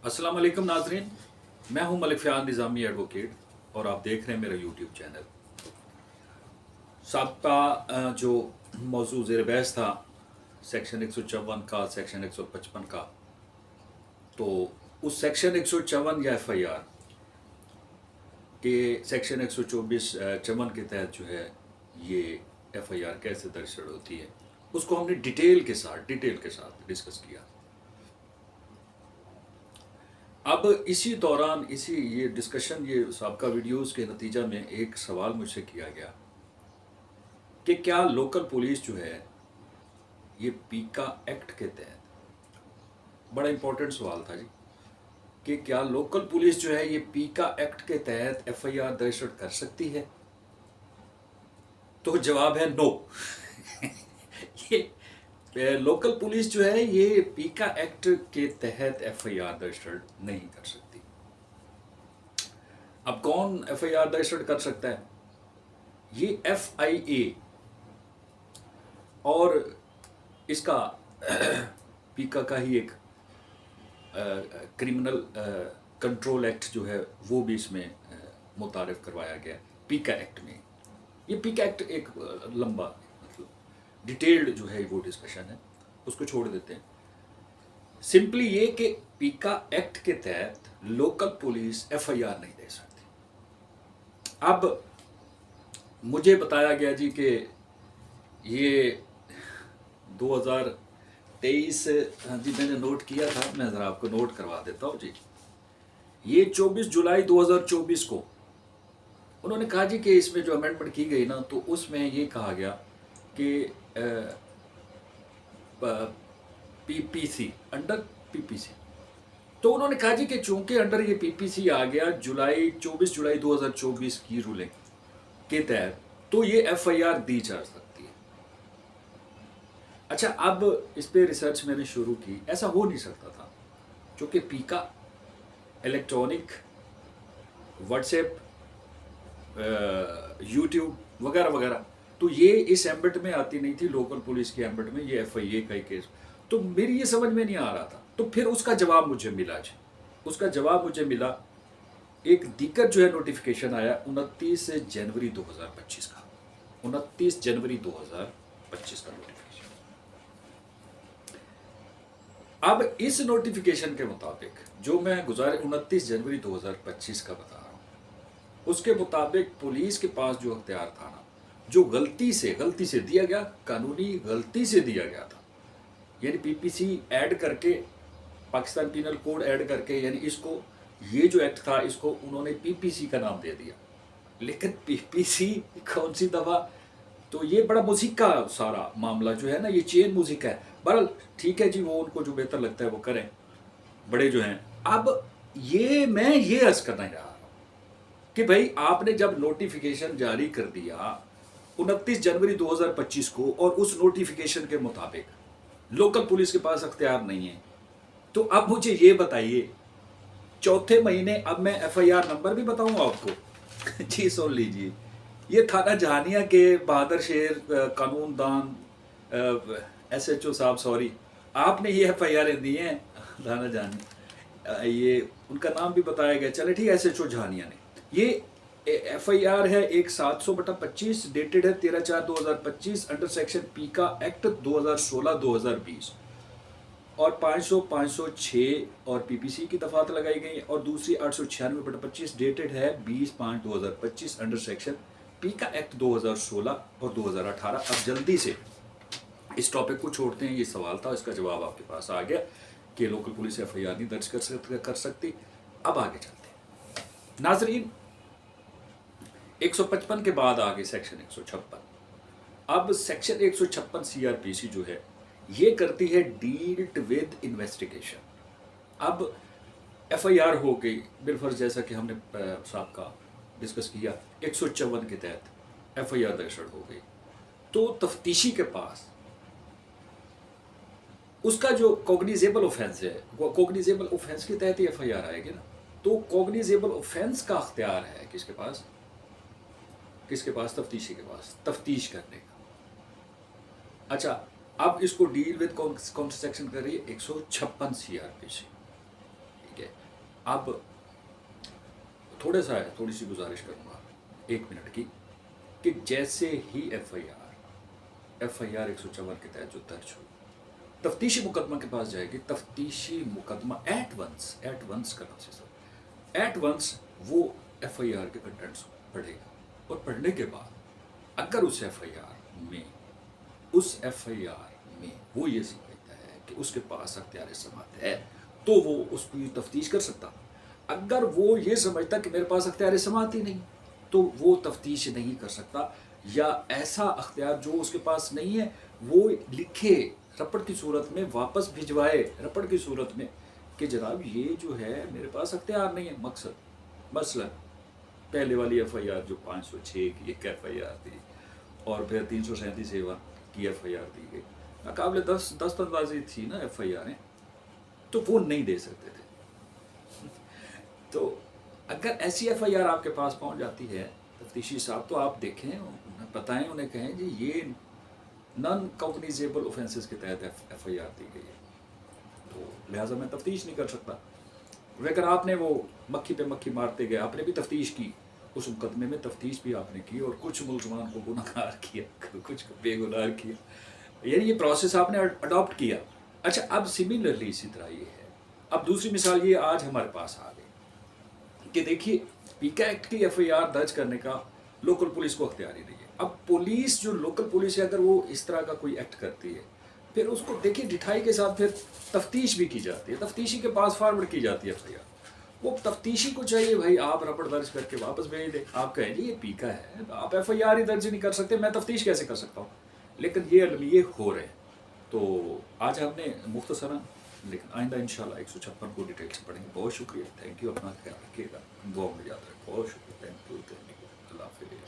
अस्सलाम वालेकुम नाजरीन, मैं हूं मलिक फ़याज़ निज़ामी एडवोकेट और आप देख रहे हैं मेरा यूट्यूब चैनल। साबका जो मौजू ज़ेर बहस था सेक्शन 154 का, सेक्शन 155 का, तो उस सेक्शन 154 या FIR के सेक्शन 124 54 के तहत जो है ये FIR कैसे दर्ज होती है, उसको हमने डिटेल के साथ डिस्कस किया। अब इसी दौरान ये डिस्कशन, ये साबका वीडियोस के नतीजा में एक सवाल मुझसे किया गया कि क्या लोकल पुलिस जो है ये पीका एक्ट के तहत, बड़ा इंपॉर्टेंट सवाल था जी, कि क्या लोकल पुलिस जो है ये पीका एक्ट के तहत FIR दर्ज कर सकती है? तो जवाब है नो। ये लोकल पुलिस जो है ये पीका एक्ट के तहत FIR दर्ज नहीं कर सकती। अब कौन FIR दर्ज कर सकता है? ये FIA और इसका पीका का ही एक क्रिमिनल कंट्रोल एक्ट जो है वो भी इसमें मुतारिफ करवाया गया पीका एक्ट में। ये पीका एक्ट एक लंबा, मतलब डिटेल्ड जो है वो डिस्कशन है, उसको छोड़ देते हैं। सिंपली ये कि पीका एक्ट के तहत लोकल पुलिस FIR नहीं दे सकती। अब मुझे बताया गया जी कि ये 2023, हाँ जी मैंने नोट किया था, मैं ज़रा आपको नोट करवा देता हूँ जी। ये 24 जुलाई 2024 को उन्होंने कहा जी कि इसमें जो अमेंडमेंट की गई ना, तो उसमें ये कहा गया कि PPC, अंडर PPC, तो उन्होंने कहा जी कि चूंकि अंडर ये PPC आ गया 24 जुलाई 2024 की रूलिंग के तहत, तो ये FIR दी जा सकती है। अच्छा, अब इस पे रिसर्च मैंने शुरू की, ऐसा हो नहीं सकता था क्योंकि पीका इलेक्ट्रॉनिक, व्हाट्सएप, यूट्यूब वगैरह वगैरह, तो ये इस एम्बेट में आती नहीं थी, लोकल पुलिस के एम्बेट में ये FIA का ही केस। तो मेरी ये समझ में नहीं आ रहा था, तो फिर उसका जवाब मुझे मिला जी। उसका जवाब मुझे मिला, एक दिक्कत जो है नोटिफिकेशन आया 29 जनवरी 2025 का, 29 जनवरी 2025 का नोटिफिकेशन। अब इस नोटिफिकेशन के मुताबिक जो मैं गुज़ारे 29 जनवरी 2025 का बता रहा हूँ, उसके मुताबिक पुलिस के पास जो अख्तियार था ना, जो गलती से दिया गया, कानूनी गलती से दिया गया था, यानी PPC ऐड करके, पाकिस्तान पीनल कोड ऐड करके, यानी इसको, ये जो एक्ट था इसको उन्होंने PPC का नाम दे दिया। लेकिन PPC कौन सी दफ़ा, तो ये बड़ा म्यूजिक का सारा मामला जो है ना, ये चेन म्यूजिक है। बहरहाल ठीक है जी, वो उनको जो बेहतर लगता है वो करें, बड़े जो हैं। अब मैं ये अर्ज करना चाह रहा हूँ कि भाई आपने जब नोटिफिकेशन जारी कर दिया 29 जनवरी 2025 को, और उस नोटिफिकेशन के मुताबिक लोकल पुलिस के पास अख्तियार नहीं है, तो अब मुझे ये बताइए, चौथे महीने, अब मैं FIR नंबर भी बताऊंगा आपको। जी सुन लीजिए, ये थाना जहानिया के बहादुर शेर कानून दान SHO साहब, सॉरी, आपने ये FIR दी हैं थाना जहानिया, ये उनका नाम भी बताया गया, चले ठीक है, SHO जहानिया ने। ये FIR है एक 700/25, डेटेड है 13/4/2025, अंडर सेक्शन पीका एक्ट 2016-2020, और 500, 506 और PPC की दफात लगाई गई, और दूसरी 896/25, डेटेड है 20/5/2025, अंडर सेक्शन पीका एक्ट 2016 और 2018। अब जल्दी से इस टॉपिक को छोड़ते हैं, ये सवाल था, इसका जवाब आपके पास आ गया कि लोकल पुलिस FIR नहीं दर्ज कर सकती। अब आगे चलते हैं नाजरीन, 155 के बाद आगे सेक्शन 156। अब सेक्शन 156 CRPC जो है ये करती है डील्ड विद इन्वेस्टिगेशन। अब FIR हो गई बिलफर्ज, जैसा कि हमने साबका डिस्कस किया, 154 के तहत FIR दर्ज हो गई, तो तफ्तीशी के पास उसका जो कॉग्निजेबल ऑफेंस है, कॉग्निजेबल ऑफेंस के तहत ही FIR आएगी ना, तो कॉग्निजेबल ऑफेंस का अख्तियार है किसके पास? तफ्तीशी के पास, तफ्तीश करने का। अच्छा, अब इसको डील विद कौन सा सेक्शन कर रही है? 156 CRPC, ठीक है। अब थोड़ी सी गुजारिश करूँगा 1 मिनट की, कि जैसे ही एफ आई आर 154 के तहत जो दर्ज हुई, तफ्तीशी मुकदमा के पास जाएगी, तफ्तीशी मुकदमा एट वंस का लफ्ज़ एट वंस वो एफ आई आर के कंटेंट्स पढ़ेगा, और पढ़ने के बाद अगर उस एफ आई आर में वो ये समझता है कि उसके पास अख्तियार समाअत है, तो वो उसकी तफ्तीश कर सकता। अगर वो ये समझता कि मेरे पास अख्तियार समाअत ही नहीं, तो वो तफ्तीश नहीं कर सकता, या ऐसा अख्तियार जो उसके पास नहीं है वो लिखे रपट की सूरत में, वापस भिजवाए रपट की सूरत में कि जनाब ये जो है मेरे पास अख्तियार नहीं है। मसलन पहले वाली एफ आई आर जो 506 की एक एफ आई आर थी, और फिर 337 की एफ आई आर दी गई, नाकाबिल दस्तअंदाजी थी ना एफ आई आरें, तो वो नहीं दे सकते थे। तो अगर ऐसी एफ आई आर आपके पास पहुंच जाती है तफ्तीशी साहब, तो आप देखें, उन्हें बताएं, उन्हें कहें जी ये नॉन कॉग्निजेबल ऑफेंसेस के तहत एफ आई आर दी गई है, तो लिहाजा मैं तफ्तीश नहीं कर सकता। लेकिन आपने वो मक्खी पे मक्खी मारते गए, आपने भी तफ्तीश की, उस मुकदमे में तफ्तीश भी आपने की, और कुछ मुलजमान को गुनहगार किया, कुछ को बेगुनाह किया, यानी ये प्रोसेस आपने अडॉप्ट किया। अच्छा, अब सिमिलरली इसी तरह ये है। अब दूसरी मिसाल ये आज हमारे पास आ गई कि देखिए पीका एक्ट की एफ आई आर दर्ज करने का लोकल पुलिस को अख्तियार ही नहीं है। अब पुलिस, जो लोकल पुलिस है, अगर वो इस तरह का कोई एक्ट करती है, फिर उसको देखिए डिठाई के साथ फिर तफ्तीश भी की जाती है, तफ्तीशी के पास फॉरवर्ड की जाती है एफ आई आर। वो तफ्तीशी को चाहिए भाई आप रपट दर्ज करके वापस भेज दें। आप कहें जी ये पीका है, आप एफ आई आर ही दर्ज नहीं कर सकते, मैं तफ्तीश कैसे कर सकता हूँ। लेकिन ये अलमिये हो रहे हैं। तो आज हमने मुख्तसरन, लेकिन आइंदा इंशाल्लाह 156 को डिटेल से पढ़ेंगे। बहुत शुक्रिया, थैंक यू, अपना ख्याल रखिएगा, दुआ में याद रखें। बहुत शुक्रिया, थैंक यू, अल्लाह हाफिज़।